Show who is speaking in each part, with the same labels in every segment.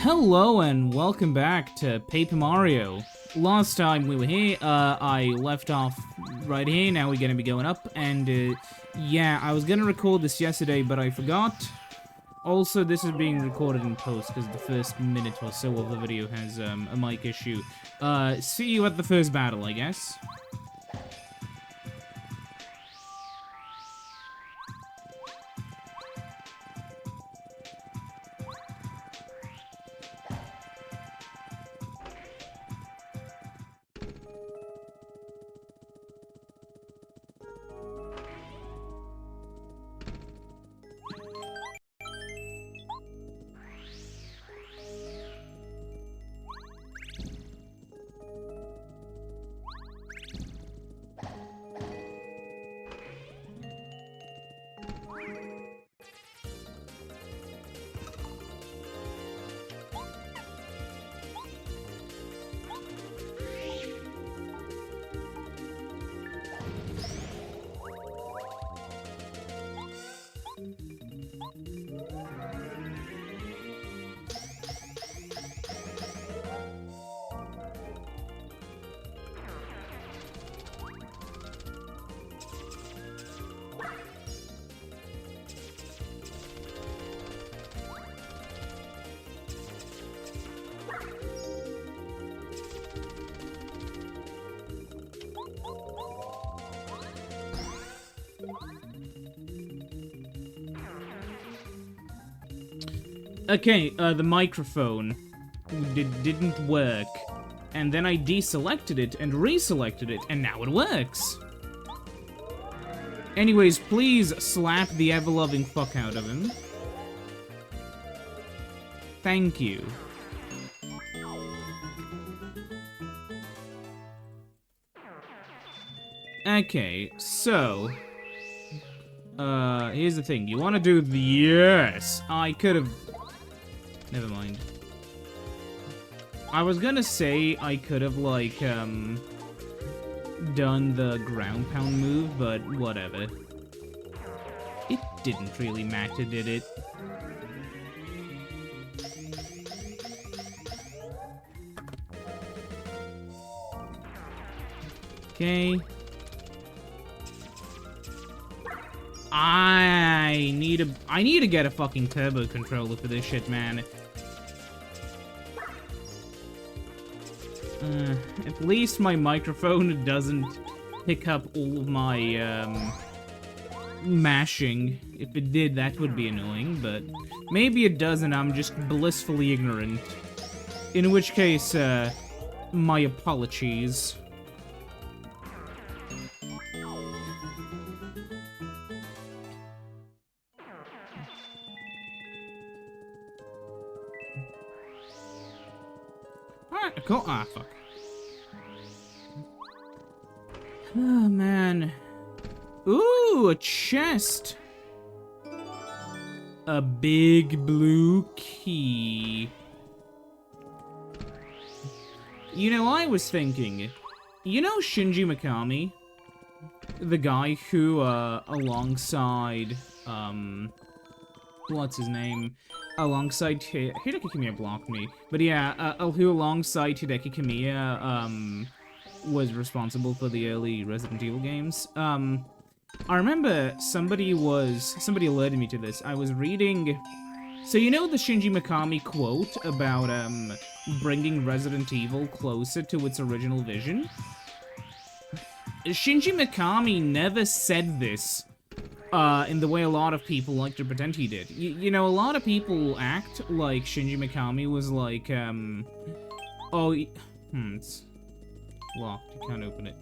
Speaker 1: Hello and welcome back to Paper Mario. Last time we were here, I left off right here. Now we're gonna be going up, and yeah, I was gonna record this yesterday, but I forgot. Also, this is being recorded in post because the first minute or so of the video has a mic issue. See you at the first battle, I guess. Okay, the microphone didn't work, and then I deselected it and reselected it, and now it works. Anyways, please slap the ever-loving fuck out of him. Thank you. Okay, so... here's the thing. You want to do the... Yes! I could have... Never mind. I was gonna say I could have, like, done the ground pound move, but whatever. It didn't really matter, did it? Okay. I need to get a fucking turbo controller for this shit, man. At least my microphone doesn't pick up all of my, mashing. If it did, that would be annoying, but maybe it doesn't. I'm just blissfully ignorant. In which case, my apologies. Cool. Ah, fuck. Oh, man. Ooh, a chest. A big blue key. You know, I was thinking, you know Shinji Mikami? The guy who, alongside, what's his name? Alongside Hideki Kamiya blocked me. But yeah, who alongside Hideki Kamiya, was responsible for the early Resident Evil games. I remember somebody alerted me to this. I was reading... So you know the Shinji Mikami quote about, bringing Resident Evil closer to its original vision? Shinji Mikami never said this. In the way a lot of people like to pretend he did. You know, a lot of people act like Shinji Mikami was like, oh, it's locked, you can't open it.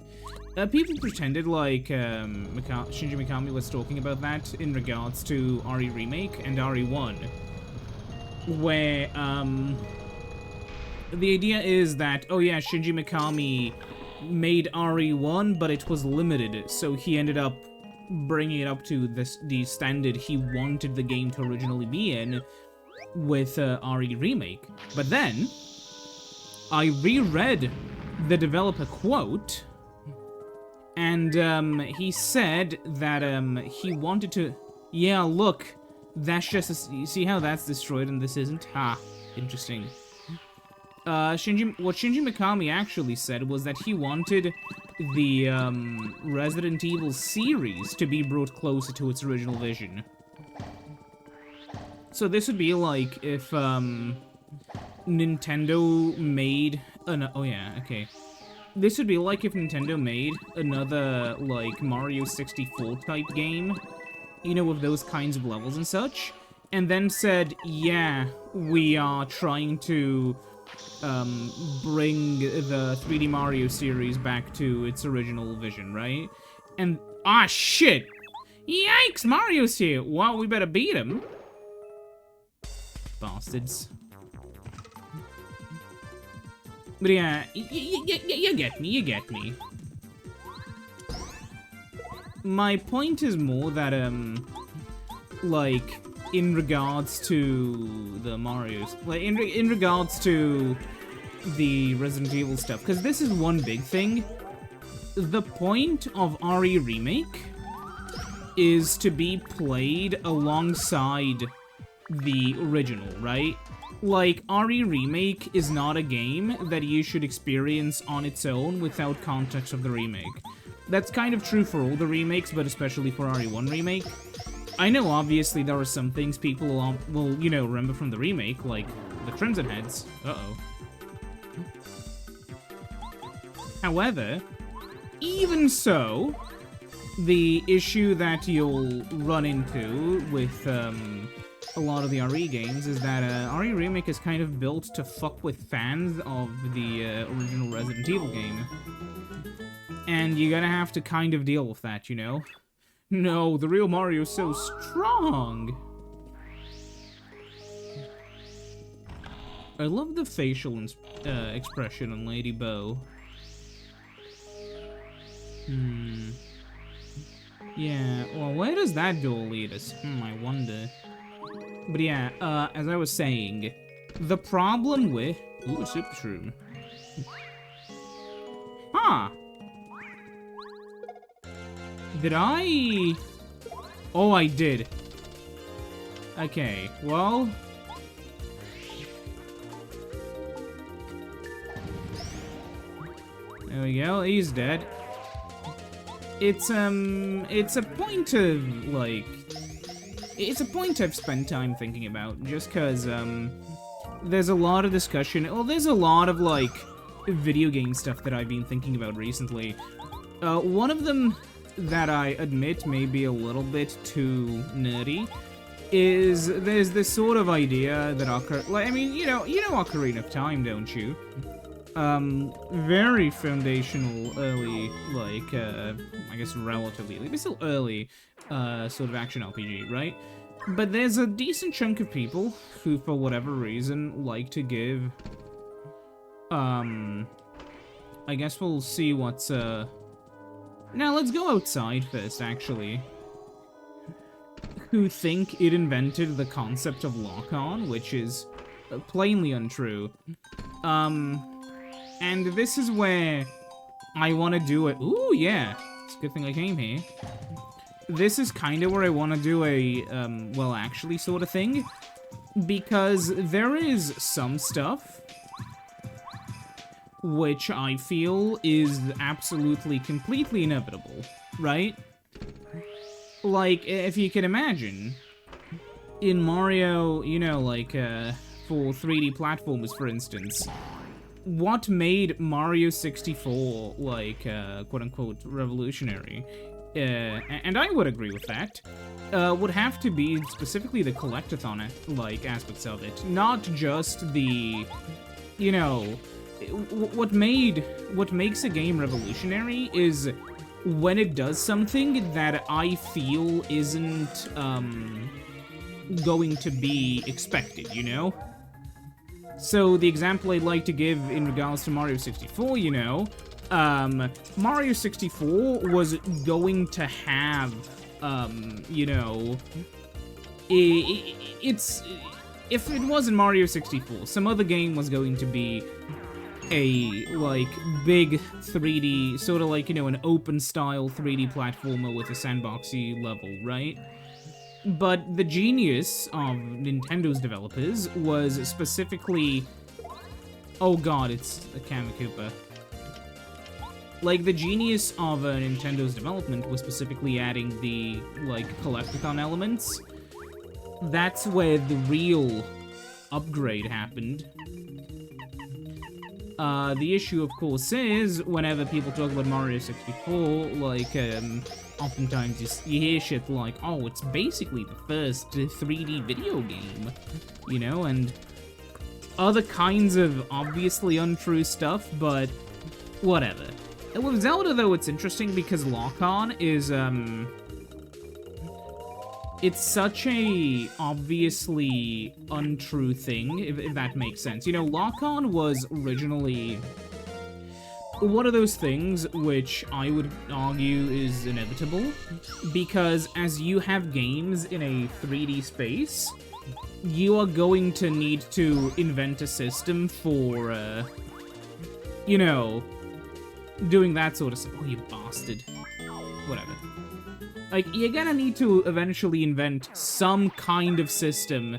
Speaker 1: People pretended like, Shinji Mikami was talking about that in regards to RE Remake and RE1. Where, the idea is that, oh yeah, Shinji Mikami made RE1, but it was limited, so he ended up bringing it up to the standard he wanted the game to originally be in with RE Remake. But then, I reread the developer quote, and he said that he wanted to... Yeah, look, that's just... You see how that's destroyed and this isn't? Ha. Interesting. What Shinji Mikami actually said was that he wanted the Resident Evil series to be brought closer to its original vision. So this would be like if Nintendo made This would be like if Nintendo made another like Mario 64 type game, you know, with those kinds of levels and such, and then said, yeah, we are trying to bring the 3D Mario series back to its original vision, right? And, ah, shit! Yikes, Mario's here! Well, we better beat him. Bastards. But yeah, you get me. My point is more that, like, in regards to the Marios, like, in regards to the Resident Evil stuff, because this is one big thing. The point of RE Remake is to be played alongside the original, right? Like, RE Remake is not a game that you should experience on its own without context of the remake. That's kind of true for all the remakes, but especially for RE1 Remake. I know, obviously, there are some things people will, you know, remember from the remake, like the Crimson Heads. Uh-oh. However, even so, the issue that you'll run into with, a lot of the RE games is that RE Remake is kind of built to fuck with fans of the original Resident Evil game. And you're gonna have to kind of deal with that, you know? No, the real Mario's so strong! I love the facial expression on Lady Bow. Yeah, well, where does that door lead us? I wonder. But yeah, as I was saying, the problem with... Ooh, a super shroom. Huh. Did I... Oh, I did. Okay, well... There we go, he's dead. It's a point of, like... It's a point I've spent time thinking about, just because, there's a lot of discussion, well, there's a lot of, like, video game stuff that I've been thinking about recently. One of them that I admit may be a little bit too nerdy is there's this sort of idea that like, I mean, you know Ocarina of Time, don't you? Very foundational, early, like, I guess relatively, but still early, sort of action RPG, right? But there's a decent chunk of people who, for whatever reason, like to give, I guess we'll see what's, now let's go outside first, actually. Who think it invented the concept of lock-on, which is plainly untrue. And this is where I want to do it. Ooh, yeah. It's a good thing I came here. This is kind of where I want to do a, well, actually sort of thing. Because there is some stuff which I feel is absolutely, completely inevitable, right? Like, if you can imagine, in Mario, you know, like, for 3D platformers, for instance, what made Mario 64, like, quote-unquote, revolutionary, and I would agree with that, would have to be specifically the collectathon, like, aspects of it. Not just the, you know, what makes a game revolutionary is when it does something that I feel isn't, going to be expected, you know? So, the example I'd like to give in regards to Mario 64, you know, Mario 64 was going to have, you know, if it wasn't Mario 64, some other game was going to be a, like, big 3D, sort of like, you know, an open-style 3D platformer with a sandboxy level, right? But the genius of Nintendo's developers was specifically... Oh god, it's a Kamikoopa. Like, the genius of Nintendo's development was specifically adding the, like, collectathon elements. That's where the real upgrade happened. The issue, of course, is whenever people talk about Mario 64, like, oftentimes you hear shit like, oh, it's basically the first 3D video game, you know, and other kinds of obviously untrue stuff, but whatever. And with Zelda, though, it's interesting because Lock-On is, it's such a obviously untrue thing, if that makes sense. You know, Lock-On was originally one of those things which I would argue is inevitable, because as you have games in a 3D space, you are going to need to invent a system for, you know, doing that sort of stuff. Oh, you bastard. Whatever. Like, you're gonna need to eventually invent some kind of system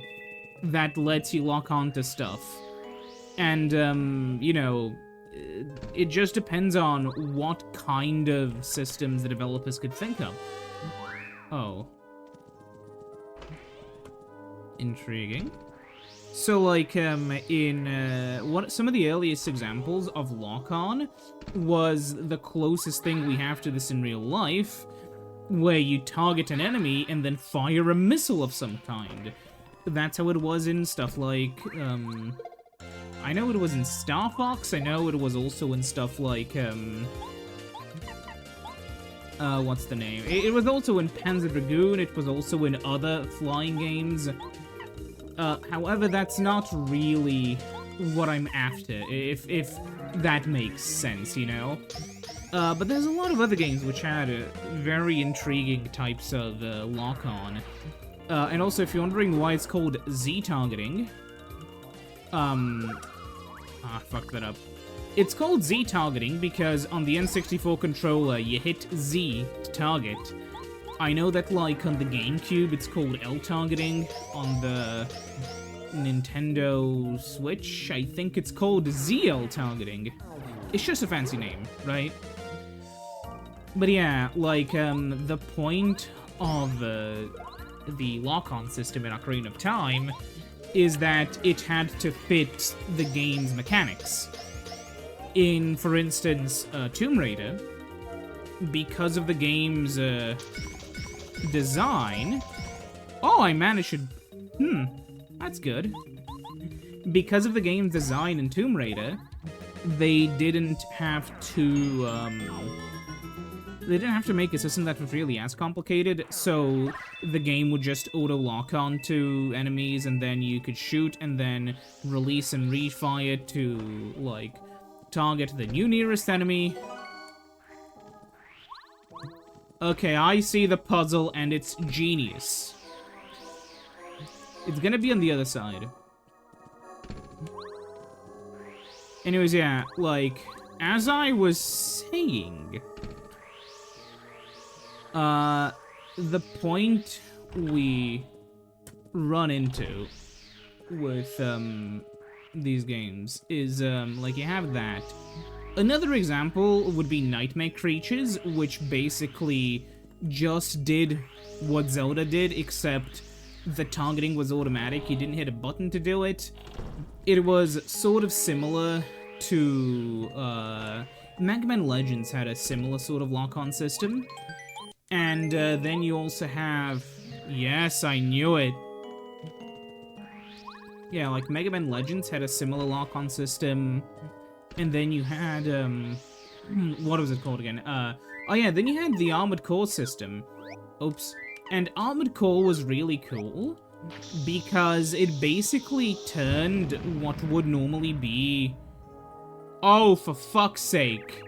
Speaker 1: that lets you lock onto stuff. And, you know, it just depends on what kind of systems the developers could think of. Oh. Intriguing. So, like, some of the earliest examples of lock-on was the closest thing we have to this in real life, where you target an enemy and then fire a missile of some kind. That's how it was in stuff like, I know it was in Star Fox, I know it was also in stuff like, what's the name? It was also in Panzer Dragoon, it was also in other flying games. However, that's not really what I'm after, if that makes sense, you know? But there's a lot of other games which had very intriguing types of lock-on. And also, if you're wondering why it's called Z-targeting... fuck that up. It's called Z-targeting because on the N64 controller, you hit Z to target. I know that, like, on the GameCube, it's called L-targeting. On the Nintendo Switch, I think it's called ZL targeting. It's just a fancy name, right? But yeah, like, the point of the lock-on system in Ocarina of Time is that it had to fit the game's mechanics. In, for instance, Tomb Raider, because of the game's design... Oh, I managed to... that's good. Because of the game's design in Tomb Raider, they didn't have to, they didn't have to make a system that was really as complicated, so the game would just auto-lock onto enemies, and then you could shoot, and then release and refire to, like, target the new nearest enemy. Okay, I see the puzzle, and it's genius. It's gonna be on the other side. Anyways, yeah, like, as I was saying... the point we run into with, these games is, like, you have that. Another example would be Nightmare Creatures, which basically just did what Zelda did, except the targeting was automatic, you didn't hit a button to do it. It was sort of similar to, Mega Man Legends had a similar sort of lock-on system. And, then you also have... Yes, I knew it! Yeah, like, Mega Man Legends had a similar lock-on system. And then you had, what was it called again? Oh yeah, then you had the Armored Core system. Oops. And Armored Core was really cool, because it basically turned what would normally be... Oh, for fuck's sake.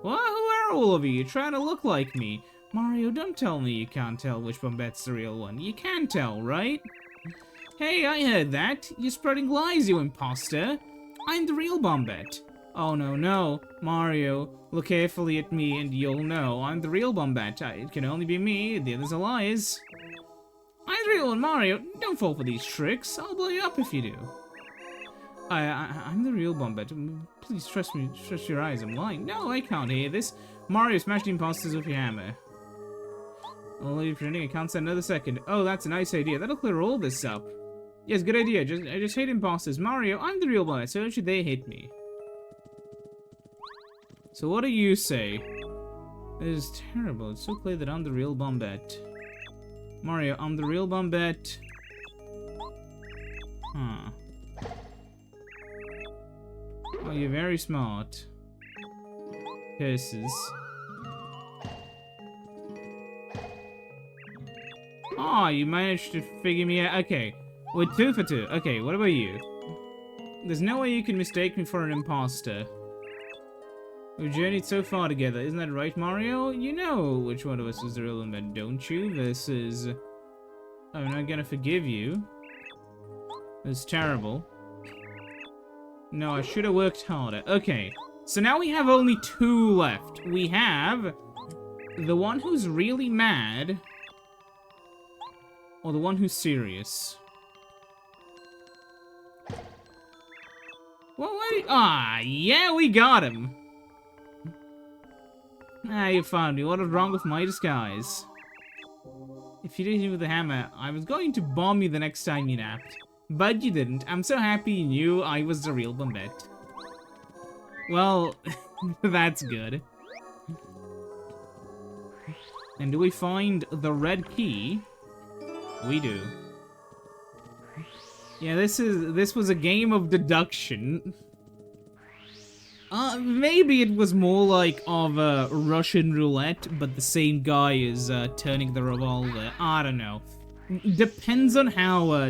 Speaker 1: Well, who are all of you? You're trying to look like me. Mario, don't tell me you can't tell which Bombette's the real one. You can tell, right? Hey, I heard that. You're spreading lies, you imposter. I'm the real Bombette. Oh, no, no. Mario, look carefully at me and you'll know. I'm the real Bombette. It can only be me. The others are lies. I'm the real one, Mario. Don't fall for these tricks. I'll blow you up if you do. I'm the real Bombette. Please trust me. Trust your eyes. I'm lying. No, I can't hear this. Mario, smash the imposters with your hammer. I'll leave you pretending I can't stand another second. Oh, that's a nice idea. That'll clear all this up. Yes, good idea. I just hate imposters. Mario, I'm the real Bombette, so don't you dare hit me. So what do you say? This is terrible. It's so clear that I'm the real Bombette. Mario, I'm the real Bombette. Huh. Oh, you're very smart. Curses. Oh, you managed to figure me out. Okay, we're 2 for 2. Okay, what about you? There's no way you can mistake me for an imposter. We've journeyed so far together, isn't that right, Mario? You know which one of us is the real one, don't you? This is... I'm not gonna forgive you. It's terrible. No, I should have worked harder. Okay, so now we have only 2 left. We have the one who's really mad, or the one who's serious. Well, yeah, we got him. Ah, you found me. What is wrong with my disguise? If you didn't hit me with the hammer, I was going to bomb you the next time you napped. But you didn't. I'm so happy you knew I was the real Bombette. Well, that's good. And do we find the red key? We do. Yeah, this was a game of deduction. Maybe it was more like of a Russian roulette, but the same guy is turning the revolver. I don't know. Depends on how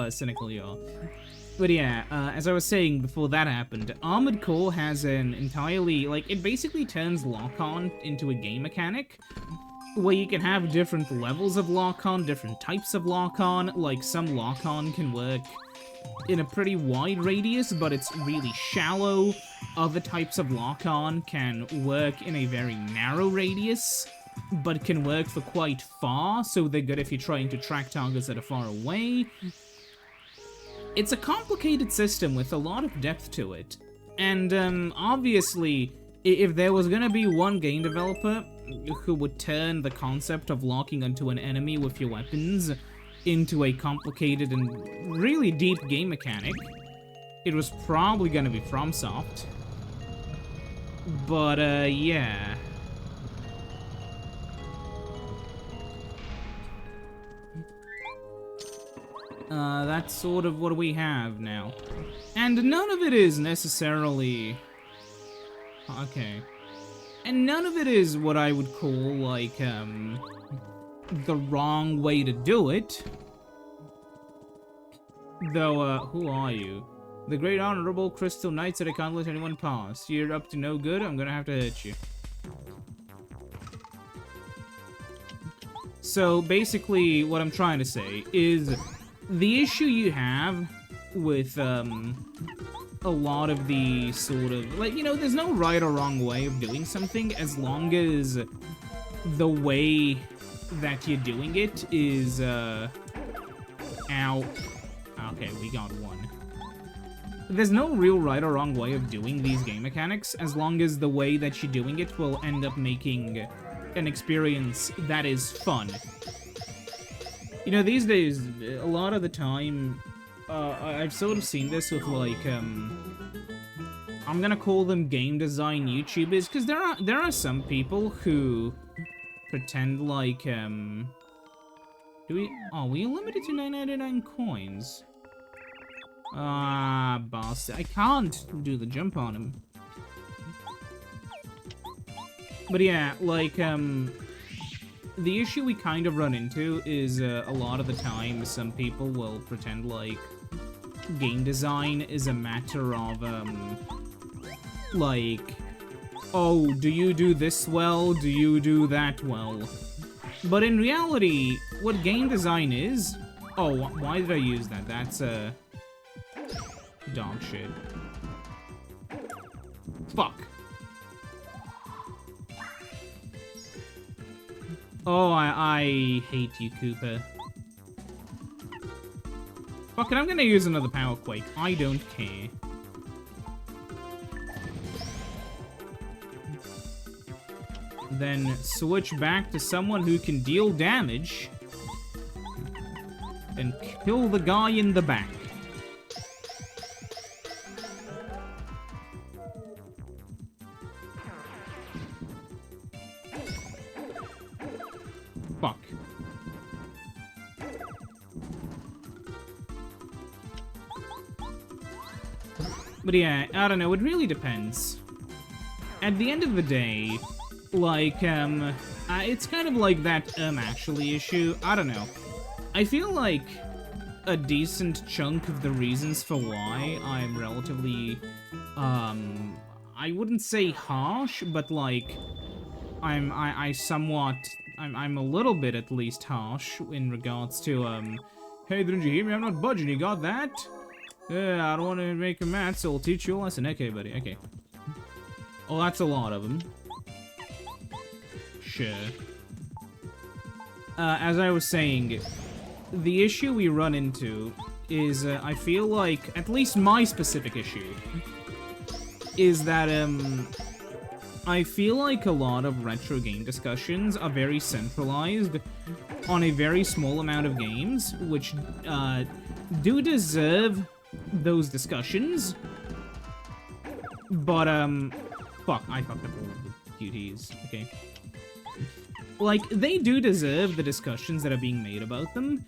Speaker 1: cynical you are. But yeah, as I was saying before that happened, Armored Core has an entirely, like, it basically turns lock-on into a game mechanic, where you can have different levels of lock-on, different types of lock-on. Like, some lock-on can work in a pretty wide radius, but it's really shallow. Other types of lock-on can work in a very narrow radius, but can work for quite far, so they're good if you're trying to track targets that are far away. It's a complicated system with a lot of depth to it. And, obviously, if there was gonna be one game developer who would turn the concept of locking onto an enemy with your weapons into a complicated and really deep game mechanic, it was probably gonna be FromSoft. But, yeah. That's sort of what we have now. And none of it is necessarily... Okay. And none of it is what I would call, like, the wrong way to do it. Though, who are you? The Great Honorable Crystal Knights that I can't let anyone pass. You're up to no good, I'm gonna have to hit you. So, basically, what I'm trying to say is, the issue you have with, a lot of the sort of, like, you know, there's no right or wrong way of doing something as long as the way that you're doing it is, ow. Okay, we got one. There's no real right or wrong way of doing these game mechanics as long as the way that you're doing it will end up making an experience that is fun. You know, these days, a lot of the time, I've sort of seen this with, like, I'm gonna call them game design YouTubers, because there are some people who pretend like, are we limited to 999 coins? Ah, bastard. I can't do the jump on him. But yeah, like, the issue we kind of run into is, a lot of the time, some people will pretend like game design is a matter of, like, oh, do you do this well? Do you do that well? But in reality, what game design is... Oh, why did I use that? That's, dog shit. Fuck. Oh, I hate you, Cooper. Fuck it, I'm gonna use another Power Quake. I don't care. Then switch back to someone who can deal damage and kill the guy in the back. Fuck. But yeah, I don't know, it really depends. At the end of the day, like, it's kind of like that, actually issue. I don't know. I feel like a decent chunk of the reasons for why I'm relatively, I wouldn't say harsh, but like, I'm a little bit at least harsh in regards to, hey, didn't you hear me? I'm not budging, you got that? I don't want to make you mad, so I'll teach you a lesson. Okay, buddy, okay. Oh, that's a lot of them. Sure. As I was saying, the issue we run into is, I feel like, at least my specific issue, is that, I feel like a lot of retro game discussions are very centralized on a very small amount of games, which, do deserve those discussions, but, fuck, I fucked up all the QTs, okay. Like, they do deserve the discussions that are being made about them.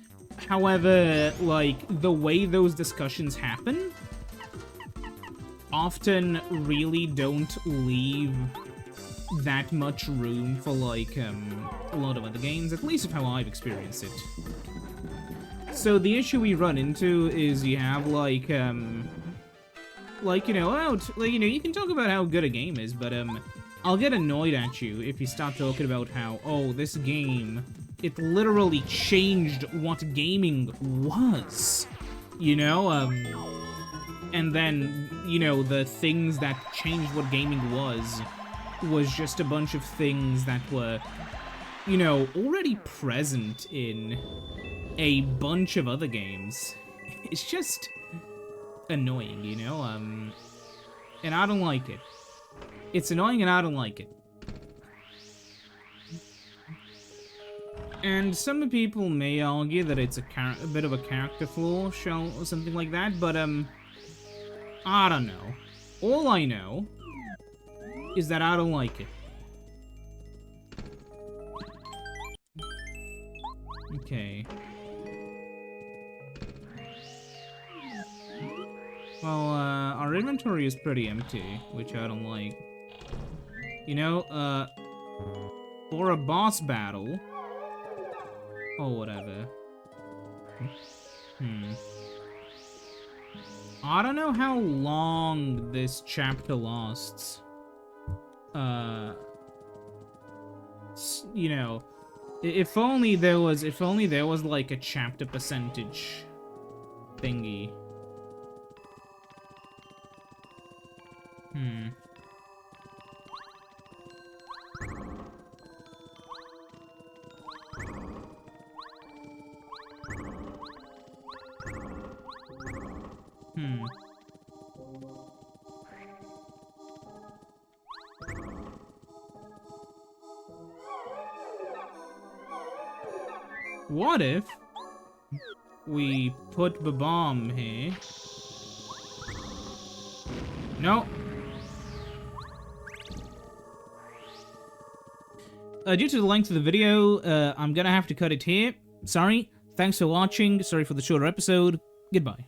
Speaker 1: However, like, the way those discussions happen often really don't leave that much room for, like, a lot of other games, at least of how I've experienced it. So the issue we run into is you have, like, you know, you can talk about how good a game is, but, I'll get annoyed at you if you start talking about how, oh, this game, it literally changed what gaming was, you know, and then, you know, the things that changed what gaming was just a bunch of things that were, you know, already present in a bunch of other games. It's just annoying, you know, and I don't like it. It's annoying and I don't like it. And some people may argue that it's a bit of a character flaw, or something like that, but, I don't know. All I know is that I don't like it. Okay. Well, our inventory is pretty empty, which I don't like. You know, for a boss battle, or whatever. I don't know how long this chapter lasts. You know, if only there was like a chapter percentage thingy. What if we put the bomb here? No. Due to the length of the video, I'm gonna have to cut it here. Sorry. Thanks for watching. Sorry for the shorter episode. Goodbye.